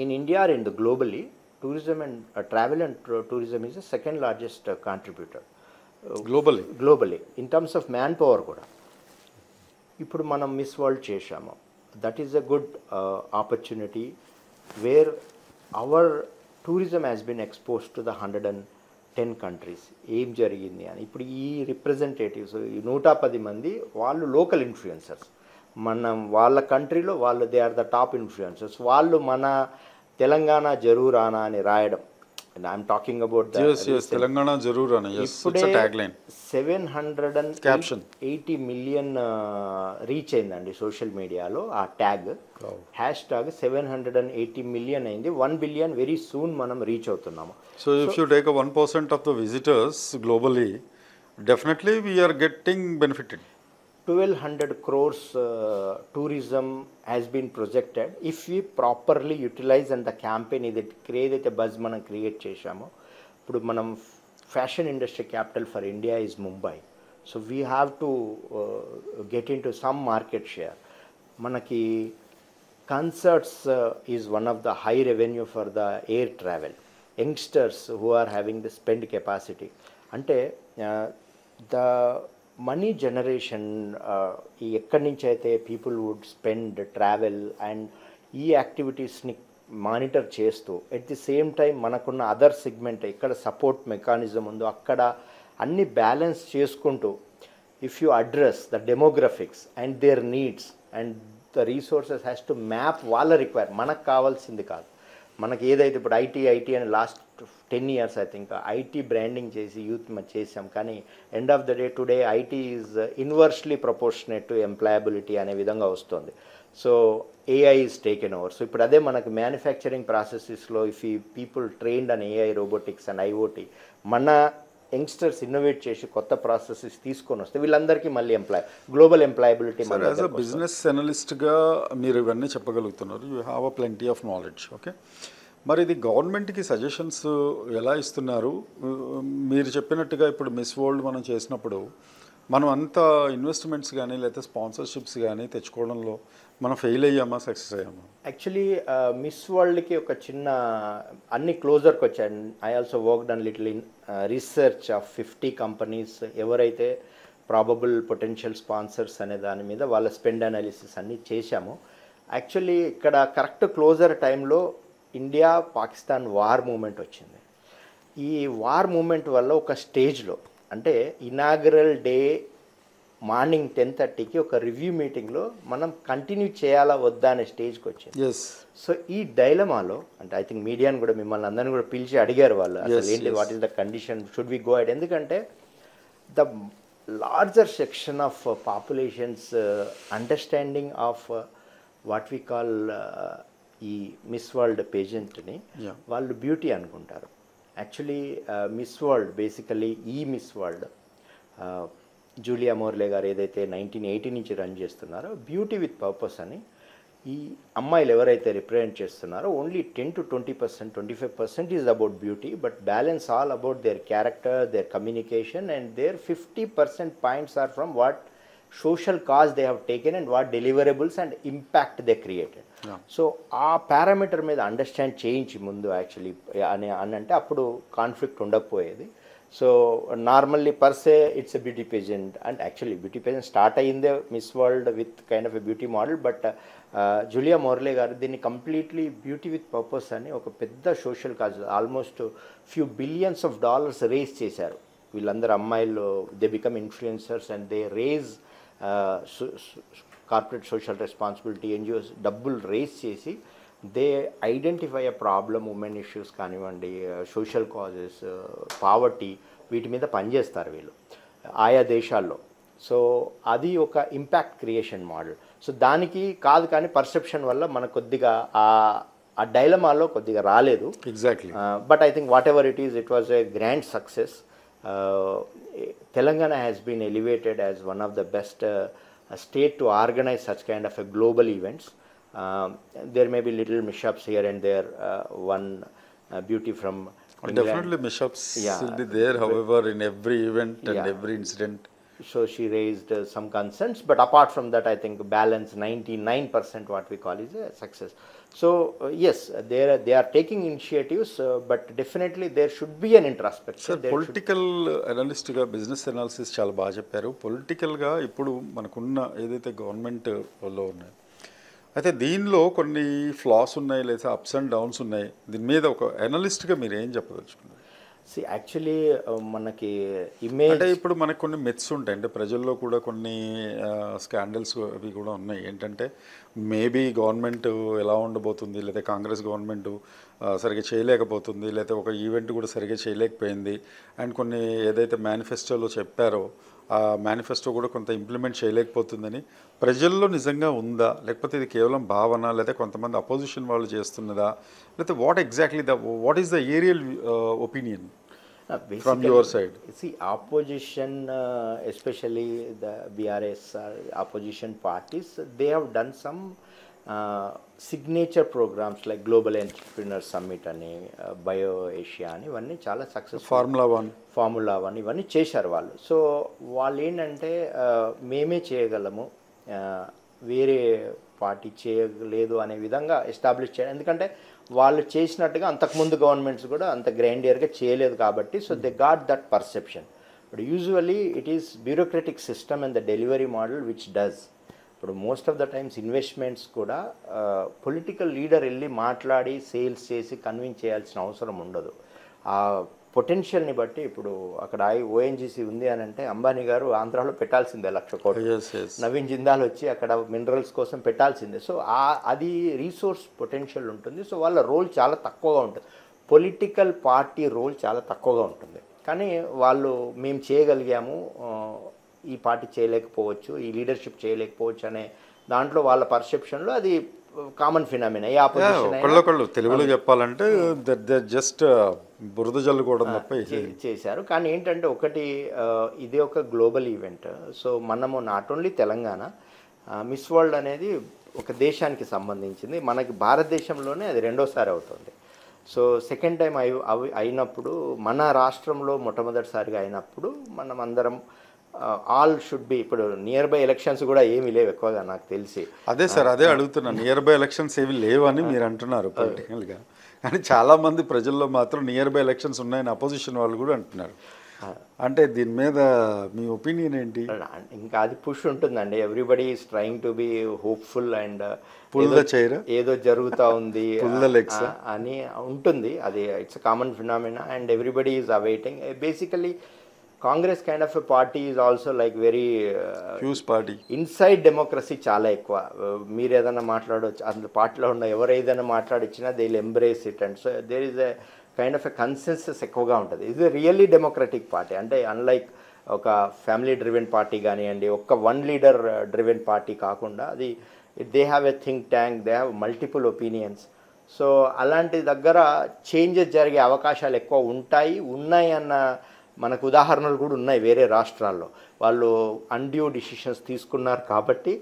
in India or in the globally. Tourism and travel and tourism is the second largest contributor globally in terms of manpower కూడా. ఇప్పుడు మనం Miss World చేశాము, that is a good opportunity where our tourism has been expose to the 110 countries. ఏం జరిగింది అని ఇప్పుడు ఈ representatives 110 మంది వాళ్ళు లోకల్ ఇన్ఫ్లుయెన్సర్స్, మనం వాళ్ళ కంట్రీలో వాళ్ళు they are the top influencers. వాళ్ళు మన తెలంగాణ జరూరానా అని రాయడం, I'm talking about Telangana Zaroor Aana, ఇప్పుడే 780 million రీచ్ అయిందండి సోషల్ మీడియాలో. ఆ ట్యాగ్ హ్యాష్ ట్యాగ్ 780 million అయింది. 1 billion వెరీ సూన్ మనం రీచ్ అవుతున్నాము. So if you take 1% of the visitors globally definitely we are getting benefited. 1,200 crores tourism has been projected if we properly utilize and the campaign ఏదైతే buzz మనం create చేశామో. ఇప్పుడు మనం fashion industry capital for India is Mumbai. So we have to get in to some market share. మనకి concerts is one of the high revenue for the air travel. Youngsters who are having the spend capacity. అంటే the money generation ఎక్కడి నుంచి అయితే people would spend travel and ఈ యాక్టివిటీస్ని monitor చేస్తూ at the same time మనకున్న other segment ఎక్కడ support mechanism ఉందో అక్కడ అన్ని బ్యాలెన్స్ చేసుకుంటూ if you address the demographics and their needs and the resources has to map వాళ్ళ రిక్వైర్, మనకు కావాల్సింది కాదు. మనకి ఏదైతే ఇప్పుడు ఐటీ అని last 10 years I think IT branding చేసి యూత్ చేసాం, కానీ end of the day today IT is inversely proportionate to employability అనే విధంగా వస్తుంది. So AI is taken over. So ఇప్పుడు అదే మనకి మ్యానుఫ్యాక్చరింగ్ ప్రాసెసెస్లో ఇఫ్ ఈ people trained on AI, robotics and IoT, మన యంగ్స్టర్స్ ఇన్నోవేట్ చేసి కొత్త ప్రాసెసెస్ తీసుకొని వస్తే వీళ్ళందరికీ మళ్ళీ global employability. As a business అనలిస్ట్గా మీరు ఇవన్నీ చెప్పగలుగుతున్నారు, you have a plenty of knowledge. Okay, మరి ఇది గవర్నమెంట్కి సజెషన్స్ ఎలా ఇస్తున్నారు? మీరు చెప్పినట్టుగా ఇప్పుడు మిస్ వరల్డ్ మనం చేసినప్పుడు మనం అంత ఇన్వెస్ట్మెంట్స్ కానీ లేదా స్పాన్సర్షిప్స్ కానీ తెచ్చుకోవడంలో మనం ఫెయిల్ అయ్యామా, సక్సెస్ అయ్యామా? యాక్చువల్లీ మిస్ వరల్డ్కి ఒక చిన్న అన్ని క్లోజర్కి వచ్చాయి. I also worked an little in research of 50 companies ఎవరైతే ప్రాబబుల్ పొటెన్షియల్ స్పాన్సర్స్ అనే దాని మీద వాళ్ళ స్పెండ్ అనాలిసిస్ అన్నీ చేశాము. యాక్చువల్లీ ఇక్కడ కరెక్ట్ క్లోజర్ టైంలో ఇండియా పాకిస్తాన్ వార్ మూమెంట్ వచ్చింది. ఈ వార్ మూమెంట్ వల్ల ఒక స్టేజ్లో అంటే ఇనాగరల్ డే మార్నింగ్ 10:30కి ఒక రివ్యూ మీటింగ్లో మనం కంటిన్యూ చేయాలా వద్దా అనే స్టేజ్కి వచ్చింది. సో ఈ డైలమాలో అంటే ఐ థింక్ మీడియాని కూడా మిమ్మల్ని అందరినీ కూడా పిలిచి అడిగారు వాళ్ళు, అసలు ఏంటి, what is the condition, should we go ahead? ఎందుకంటే the larger section of populations understanding of what we call ఈ మిస్ వరల్డ్ పేజెంట్ని వాళ్ళు బ్యూటీ అనుకుంటారు. యాక్చువల్లీ మిస్ వరల్డ్ బేసికలీ ఈ miss world Julia Morley garu ఏదైతే 1980 నుంచి రన్ చేస్తున్నారో బ్యూటీ విత్ పర్పస్ అని, ఈ అమ్మాయిలు ఎవరైతే రిప్రజెంట్ చేస్తున్నారో only 10 to 20%, 25% is about beauty, but balance all about their character, their communication and their 50% points are from what social cause they have taken and what deliverables and impact they created. So ఆ parameter మీద understand చేయించి ముందు actually అని అంటే అప్పుడు conflict ఉండకపోయేది. So normally per se it's a beauty pageant and actually beauty pageant start అయ్యిందే miss world with kind of a beauty model, but Julia Morley గారు దీన్ని కంప్లీట్లీ బ్యూటీ విత్ పర్పస్ అని ఒక పెద్ద social cause, almost few billions of dollars raise చేశారు. వీళ్ళందరూ అమ్మాయిలు they become influencers and they raise corporate social responsibility NGOs డబ్బులు race చేసి they identify a problem, women issues కానివ్వండి, సోషల్ కాజెస్, పావర్టీ, వీటి మీద పనిచేస్తారు వీళ్ళు ఆయా దేశాల్లో. సో అది ఒక ఇంపాక్ట్ క్రియేషన్ మోడల్. సో దానికి కాదు కానీ పర్సెప్షన్ వల్ల మనకు కొద్దిగా ఆ డైలమాలో కొద్దిగా రాలేదు. Exactly. But I think what ever it was a grand success. Telangana has been elevated as one of the best state to organize such kind of a global events. There may be little mishaps here and there. One beauty from England. Definitely mishaps will be there, however, in every event and every incident. So she raised some concerns, but apart from that, I think balance 99% what we call is a success. So yes, they are taking initiatives, but definitely there should be an introspection. Sir, political అనలిస్ట్గా business analysis చాలా బాగా చెప్పారు. పొలిటికల్గా ఇప్పుడు మనకున్న ఏదైతే గవర్నమెంట్లో ఉన్నాయి, అయితే దీనిలో కొన్ని ఫ్లాస్ ఉన్నాయి లేదా అప్స్ అండ్ డౌన్స్ ఉన్నాయి. దీని మీద ఒక అనలిస్ట్గా మీరు ఏం చెప్పదలుచుకున్నారు? యాక్చువల్లీ మనకి ఇమేజ్ అంటే ఇప్పుడు మనకు కొన్ని మిత్స్ ఉంటాయి, అంటే ప్రజల్లో కూడా కొన్ని స్కాండల్స్ అవి కూడా ఉన్నాయి. ఏంటంటే మేబీ గవర్నమెంట్ ఎలా ఉండబోతుంది, లేదా కాంగ్రెస్ గవర్నమెంట్ సరిగ్గా చేయలేకపోతుంది, లేదా ఒక ఈవెంట్ కూడా సరిగ్గా చేయలేకపోయింది, అండ్ కొన్ని ఏదైతే మేనిఫెస్టోలో చెప్పారో ఆ మేనిఫెస్టో కూడా కొంత ఇంప్లిమెంట్ చేయలేకపోతుందని ప్రజల్లో నిజంగా ఉందా, లేకపోతే ఇది కేవలం భావన, లేదా కొంతమంది అపోజిషన్ వాళ్ళు చేస్తున్నదా, లేకపోతే what is the aerial opinion from your side? See, opposition, especially the BRS opposition parties, they have done some signature programmes like global entrepreneur summit అని బయో ఏషియా అని ఇవన్నీ చాలా సక్సెస్ ఫార్ములా 1 ఇవన్నీ చేశారు వాళ్ళు. సో వాళ్ళు ఏంటంటే మేమే చేయగలము, వేరే పార్టీ చేయలేదు అనే విధంగా ఎస్టాబ్లిష్ చేయడం. ఎందుకంటే వాళ్ళు చేసినట్టుగా అంతకుముందు గవర్నమెంట్స్ కూడా అంత గ్రాండియర్గా చేయలేదు కాబట్టి. So they got that perception. But usually it is bureaucratic system and the delivery model which does. ఇప్పుడు most of the times investments కూడా పొలిటికల్ లీడర్ వెళ్ళి మాట్లాడి సేల్స్ చేసి కన్విన్స్ చేయాల్సిన అవసరం ఉండదు. ఆ పొటెన్షియల్ని బట్టి ఇప్పుడు అక్కడ ఓఎన్జీసీ ఉంది అని అంటే అంబానీ గారు ఆంధ్రాలో పెట్టాల్సిందే 1,00,000 కోట్లు, నవీన్ జిందాల్ వచ్చి అక్కడ మినరల్స్ కోసం పెట్టాల్సిందే. సో అది రీసోర్స్ పొటెన్షియల్ ఉంటుంది. సో వాళ్ళ రోల్ చాలా తక్కువగా ఉంటుంది, పొలిటికల్ పార్టీ రోల్ చాలా తక్కువగా ఉంటుంది. కానీ వాళ్ళు మేము చేయగలిగాము, ఈ పార్టీ చేయలేకపోవచ్చు, ఈ లీడర్షిప్ చేయలేకపోవచ్చు అనే దాంట్లో వాళ్ళ పర్సెప్షన్లో అది కామన్ ఫినామినా. ఈ ఒకళ్ళు తెలుగులో చెప్పాలంటే జస్ట్ బురద జల్లుకోవడం తప్ప చేశారు. కానీ ఏంటంటే ఒకటి, ఇది ఒక గ్లోబల్ ఈవెంట్. సో మనము not only Telangana, miss world అనేది ఒక దేశానికి సంబంధించింది. మనకి భారతదేశంలోనే అది రెండోసారి అవుతుంది. సో సెకండ్ టైం అయినప్పుడు మన రాష్ట్రంలో మొట్టమొదటిసారిగా అయినప్పుడు మనం అందరం ఆల్ షుడ్ బి, ఇప్పుడు నియర్ బై ఎలక్షన్స్ కూడా ఏమీ లేవు ఎక్కువగా నాకు తెలిసి. అదే సార్, అదే అడుగుతున్నా, నియర్ బై ఎలక్షన్స్ ఏమి లేవని మీరు అంటున్నారు పొలిటికల్గా, కానీ చాలామంది ప్రజల్లో మాత్రం నియర్ బై ఎలక్షన్స్ ఉన్నాయని అపోజిషన్ వాళ్ళు కూడా అంటున్నారు. అంటే దీని మీద మీ ఒపీనియన్ ఏంటి? ఇంకా అది పుష్ ఉంటుందండి. Everybody is trying to be hopeful and ఏదో జరుగుతూ ఉంది అని ఉంటుంది. అది it's common phenomena and everybody is awaiting. Basically Congress kind of a party is also like very huge party. Inside democracy చాలా ఎక్కువ. మీరు ఏదైనా మాట్లాడవచ్చు, అందులో పార్టీలో ఉన్న ఎవరు ఏదైనా మాట్లాడిచ్చినా they will embrace it. And so there is a kind of a consensus ఎక్కువగా ఉంటుంది. ఇది రియల్లీ డెమోక్రటిక్ పార్టీ. అంటే అన్లైక్ ఒక ఫ్యామిలీ డ్రివెన్ పార్టీ కానివ్వండి, ఒక్క వన్ లీడర్ డ్రివెన్ పార్టీ కాకుండా అది they have a think tank, they have multiple opinions. So అలాంటి దగ్గర చేంజెస్ జరిగే అవకాశాలు ఎక్కువ ఉన్నాయి అన్న మనకు ఉదాహరణలు కూడా ఉన్నాయి వేరే రాష్ట్రాల్లో. వాళ్ళు అన్డ్యూ డిసిషన్స్ తీసుకున్నారు కాబట్టి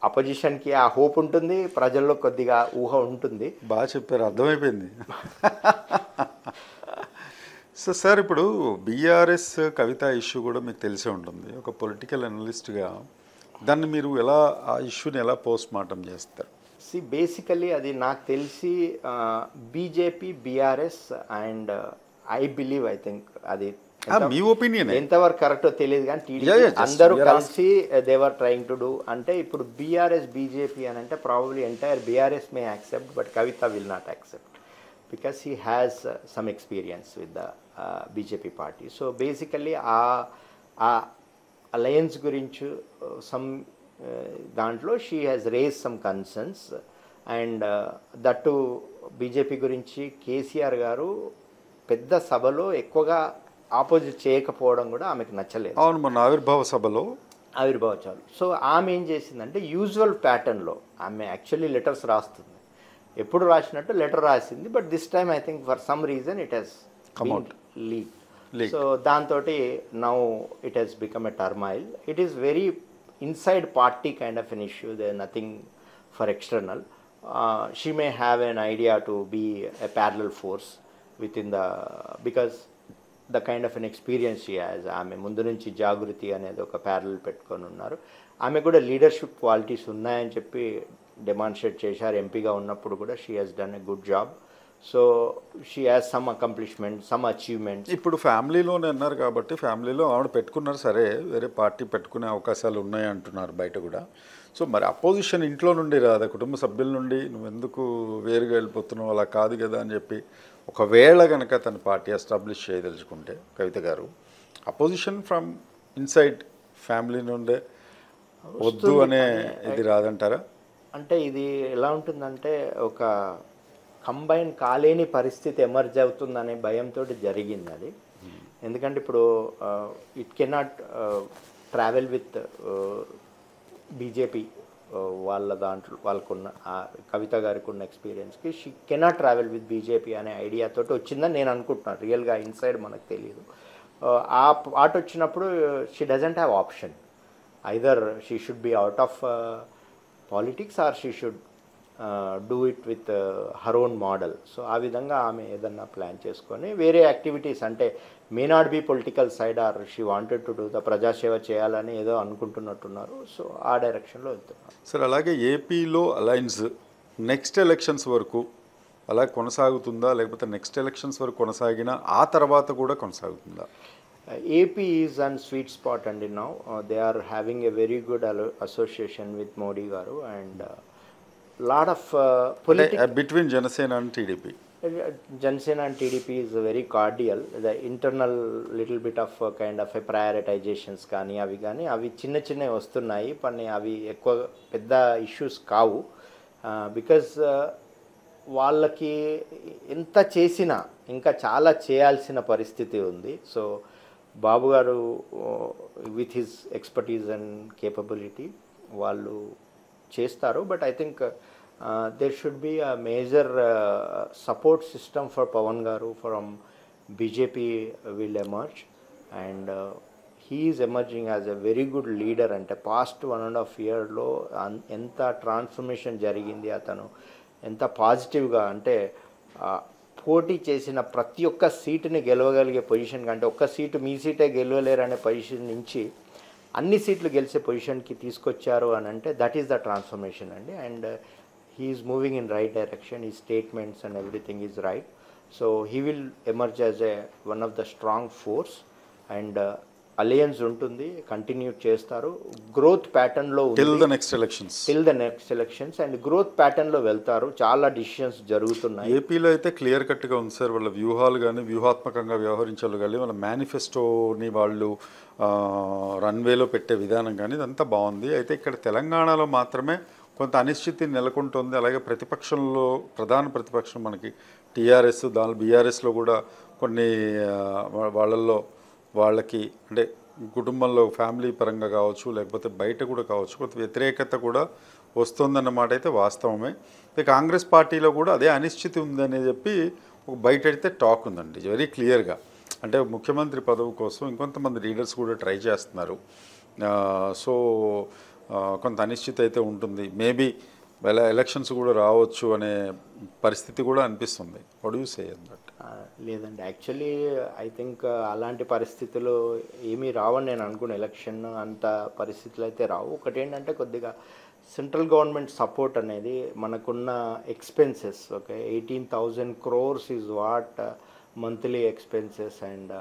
అపోజిషన్కి ఆ హోప్ ఉంటుంది, ప్రజల్లో కొద్దిగా ఊహ ఉంటుంది. బాగా చెప్పారు, అర్థమైపోయింది. సో సార్, ఇప్పుడు బీఆర్ఎస్ కవిత ఇష్యూ కూడా మీకు తెలిసే ఉంటుంది. ఒక పొలిటికల్ అనలిస్ట్గా దాన్ని మీరు ఎలా, ఆ ఇష్యూని ఎలా పోస్ట్ మార్టం చేస్తారు? బేసికలీ అది నాకు తెలిసి BJP, BRS and I believe, I think అది మీ ఒపీనియన్ ఎంతవరకు కరెక్టో తెలియదు కానీ టీడీపీ అందరూ కలిసి దేవర్ ట్రయింగ్ టు డూ. అంటే ఇప్పుడు బీఆర్ఎస్ బీజేపీ అని అంటే probably entire BRS may accept, but Kavitha will not accept because he has some experience with the BJP party. So basically ఆ అలయన్స్ గురించి సమ్ దాంట్లో she has raise some concerns. And that BJP గురించి KCR గారు పెద్ద సభలో ఎక్కువగా opposite చేయకపోవడం కూడా ఆమెకు నచ్చలేదు. అవును, మన ఆవిర్భావ సభలో. సో ఆమె ఏం చేసిందంటే యూజువల్ ప్యాటర్న్లో ఆమె యాక్చువల్లీ లెటర్స్ రాస్తుంది, ఎప్పుడు రాసినట్టు లెటర్ రాసింది. But this time I think for some reason it has leak. So దాంతో now it has become a turmoil. It is very inside party kind of an issue, they nothing for external. She may have an idea to be a parallel force within the, because the kind of an experience she has. ఆమె ముందు నుంచి జాగృతి అనేది ఒక parallel పెట్టుకొని ఉన్నారు. ఆమె కూడా leadership qualities ఉన్నాయని చెప్పి డెమాన్స్ట్రేట్ చేశారు. ఎంపీగా ఉన్నప్పుడు కూడా she has done a good job. So she has some accomplishment, some achievements. ఇప్పుడు ఫ్యామిలీలోనే అన్నారు కాబట్టి ఫ్యామిలీలో ఆవిడ పెట్టుకున్నారు, సరే వేరే పార్టీ పెట్టుకునే అవకాశాలు ఉన్నాయి అంటున్నారు బయట కూడా. సో మరి అపోజిషన్ ఇంట్లో నుండి రాదా, కుటుంబ సభ్యుల నుండి నువ్వెందుకు వేరుగా వెళ్ళిపోతున్నావు, అలా కాదు కదా అని చెప్పి ఒకవేళ కనుక తన పార్టీ ఎస్టాబ్లిష్ చేయదలుచుకుంటే కవిత గారు, అపోజిషన్ ఫ్రమ్ ఇన్సైడ్ ఫ్యామిలీ నుండే వద్దు అనే ఇది రాదంటారా? అంటే ఇది ఎలా ఉంటుందంటే ఒక కంబైన్ కాలేని పరిస్థితి ఎమర్జ్ అవుతుందనే భయంతో జరిగింది అది. ఎందుకంటే ఇప్పుడు it cannot travel with BJP వాళ్ళ దాంట్లో వాళ్ళకున్న కవిత గారికి ఉన్న ఎక్స్పీరియన్స్కి she cannot travel with BJP అనే ఐడియాతో వచ్చిందని నేను అనుకుంటున్నాను. రియల్గా ఇన్సైడ్ మనకు తెలియదు. ఆ పార్ట్ వచ్చినప్పుడు she doesn't have option. Either she should be out of politics or she should do it with her own model. So ఆ విధంగా ఆమె ఏదన్నా ప్లాన్ చేసుకొని వేరే యాక్టివిటీస్ అంటే may not be political side or she wanted to do the ప్రజాసేవ చేయాలని ఏదో అనుకుంటున్నట్టున్నారు. సో ఆ డైరెక్షన్లో వెళ్తున్నారు. సార్ అలాగే ఏపీలో అలయన్స్ నెక్స్ట్ ఎలక్షన్స్ వరకు అలా కొనసాగుతుందా, లేకపోతే నెక్స్ట్ ఎలక్షన్స్ వరకు కొనసాగినా ఆ తర్వాత కూడా కొనసాగుతుందా? AP is on sweet spot and now they are having a very good association with Modi garu and lot of politics between Janasena and TDP. Jansena and TDP is very cordial. The internal little bit of kind of a prioritizations కానీ అవి చిన్న చిన్నవి వస్తున్నాయి, కానీ అవి ఎక్కువ పెద్ద issues కావు. బికాజ్ వాళ్ళకి ఎంత చేసినా ఇంకా చాలా చేయాల్సిన పరిస్థితి ఉంది. సో బాబు గారు with his expertise and capability వాళ్ళు చేస్తారు. But I think there should be a major support system for Pawan Garu from BJP will emerge, and he is emerging as a very good leader. And past 1.5 year lo enta transformation jarigindi, atanu enta positive ga ante పోటీ చేసిన ప్రతి ఒక్క సీటుని గెలవగలిగే position కంటే ఒక్క seat మీ సీటే గెలవలేరు అనే position నుంచి అన్ని సీట్లు గెలిచే పొజిషన్కి తీసుకొచ్చారు అని అంటే దట్ ఈస్ ద ట్రాన్స్ఫర్మేషన్ అండి. And he is moving in right direction, his statements and everything is right. So he will emerge as one of the strong force, and alliance untundi continue chestaru, growth pattern lo undi till the next elections and growth pattern lo veltaru. Chaala decisions jarugutunnayi. ఏపీలో అయితే clear కట్గా ఉంది sir, వాళ్ళ వ్యూహాలు కానీ వ్యూహాత్మకంగా వ్యవహరించాలి కానీ వాళ్ళ మేనిఫెస్టోని వాళ్ళు రన్వేలో పెట్టే విధానం కానీ ఇదంతా బాగుంది. అయితే ఇక్కడ తెలంగాణలో మాత్రమే కొంత అనిశ్చితి నెలకొంటుంది. అలాగే ప్రతిపక్షంలో ప్రధాన ప్రతిపక్షం మనకి టీఆర్ఎస్, దాని బీఆర్ఎస్లో కూడా కొన్ని వాళ్ళకి అంటే కుటుంబంలో ఫ్యామిలీ పరంగా కావచ్చు, లేకపోతే బయట కూడా కావచ్చు, కొంత వ్యతిరేకత కూడా వస్తుందన్నమాట అయితే వాస్తవమే. కాంగ్రెస్ పార్టీలో కూడా అదే అనిశ్చితి ఉందని చెప్పి ఒక బయట అయితే టాక్ ఉందండి వెరీ క్లియర్గా. అంటే ముఖ్యమంత్రి పదవి కోసం ఇంకొంతమంది లీడర్స్ కూడా ట్రై చేస్తున్నారు. సో కొంత అనిశ్చితి అయితే ఉంటుంది. మేబీ ఎలక్షన్స్ కూడా రావచ్చు అనే పరిస్థితి కూడా అనిపిస్తుంది. What you say that? లేదండి, యాక్చువల్లీ ఐ థింక్ అలాంటి పరిస్థితులు ఏమీ రావని నేను అనుకున్న. ఎలక్షన్ అంత పరిస్థితులు అయితే రావు. ఒకటి ఏంటంటే కొద్దిగా సెంట్రల్ గవర్నమెంట్ సపోర్ట్ అనేది మనకున్న expenses okay 18,000 crores is what monthly expenses and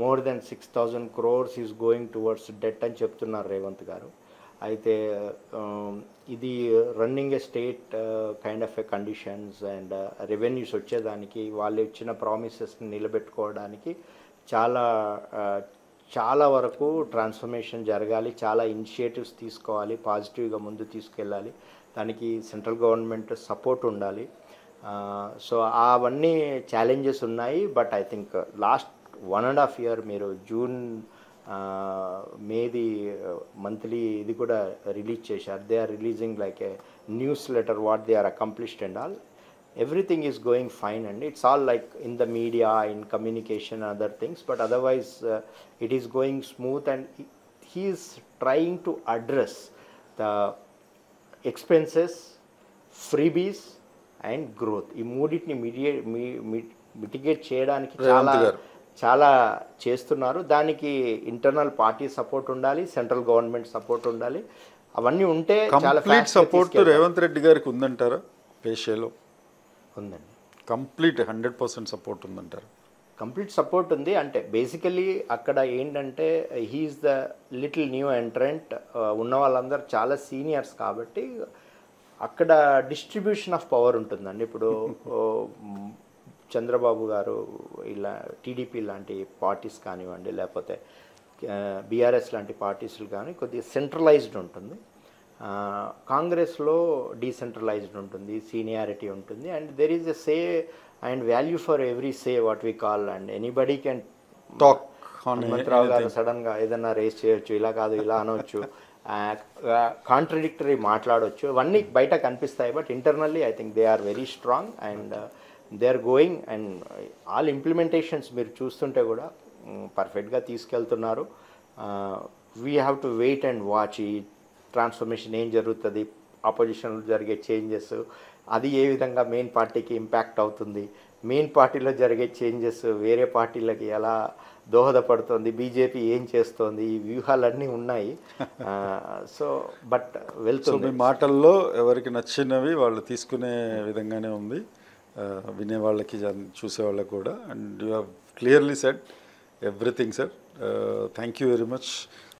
more than 6,000 crores is going towards debt అని చెప్తున్నారు రేవంత్ గారు. అయితే ఇది running A state kind of A conditions and revenues వచ్చేదానికి వాళ్ళు ఇచ్చిన ప్రామిసెస్ని నిలబెట్టుకోవడానికి చాలా వరకు ట్రాన్స్ఫర్మేషన్ జరగాలి, చాలా ఇనిషియేటివ్స్ తీసుకోవాలి, పాజిటివ్గా ముందు తీసుకెళ్ళాలి, దానికి సెంట్రల్ గవర్నమెంట్ సపోర్ట్ ఉండాలి. సో అవన్నీ ఛాలెంజెస్ ఉన్నాయి. But I think last 1.5 year మీరు జూన్ మేది మంత్లీ ఇది కూడా రిలీజ్ చేశారు. They are releasing like a newsletter what they are accomplished and all. Everything is going fine and it's all like in the media, in communication, other things, but otherwise it is going smooth and he is trying to address the expenses, freebies and growth. ఈ మూడింటిని mitigate చేయడానికి చాలా చేస్తున్నారు. దానికి internal party support ఉండాలి, central government support ఉండాలి. అవన్నీ ఉంటే చాలా సపోర్ట్ రేవంత్ రెడ్డి గారికి ఉందంటారా? పేషేలో ఉందండి, కంప్లీట్ 100% సపోర్ట్ ఉందంటారు? కంప్లీట్ సపోర్ట్ ఉంది. అంటే బేసికలీ అక్కడ ఏంటంటే హీఈస్ ద లిటిల్ న్యూ ఎంట్రెంట్, ఉన్న వాళ్ళందరూ చాలా సీనియర్స్ కాబట్టి అక్కడ డిస్ట్రిబ్యూషన్ ఆఫ్ పవర్ ఉంటుందండి. ఇప్పుడు చంద్రబాబు గారు ఇలా టీడీపీ లాంటి పార్టీస్ కానివ్వండి, లేకపోతే బీఆర్ఎస్ లాంటి పార్టీస్లు కానీ కొద్దిగా సెంట్రలైజ్డ్ ఉంటుంది. కాంగ్రెస్లో డీసెంట్రలైజ్డ్ ఉంటుంది, సీనియారిటీ ఉంటుంది, and there is a say and value for every say what we call. And anybody can talk. Hanumantha Rao గారు సడన్గా ఏదన్నా రేస్ చేయొచ్చు, ఇలా కాదు ఇలా అనవచ్చు, కాంట్రడిక్టరీ మాట్లాడవచ్చు, అవన్నీ బయట కనిపిస్తాయి. But internally I think they are very strong and they are going and all implementations మీరు చూస్తుంటే కూడా పర్ఫెక్ట్గా తీసుకెళ్తున్నారు. We have to wait and watch ఈ ట్రాన్స్ఫర్మేషన్ ఏం జరుగుతుంది, ఆపోజిషన్లో జరిగే చేంజెస్, అది ఏ విధంగా మెయిన్ పార్టీకి ఇంపాక్ట్ అవుతుంది, మెయిన్ పార్టీలో జరిగే చేంజెస్ వేరే పార్టీలకి ఎలా దోహదపడుతుంది, బీజేపీ ఏం చేస్తోంది, ఈ వ్యూహాలన్నీ ఉన్నాయి. సో బట్ సో వెళ్తుంది. మీ మాటల్లో ఎవరికి నచ్చినవి వాళ్ళు తీసుకునే విధంగానే ఉంది, వినేవాళ్ళకి చూసేవాళ్ళకి కూడా. And you have clearly said everything sir. Thank you very much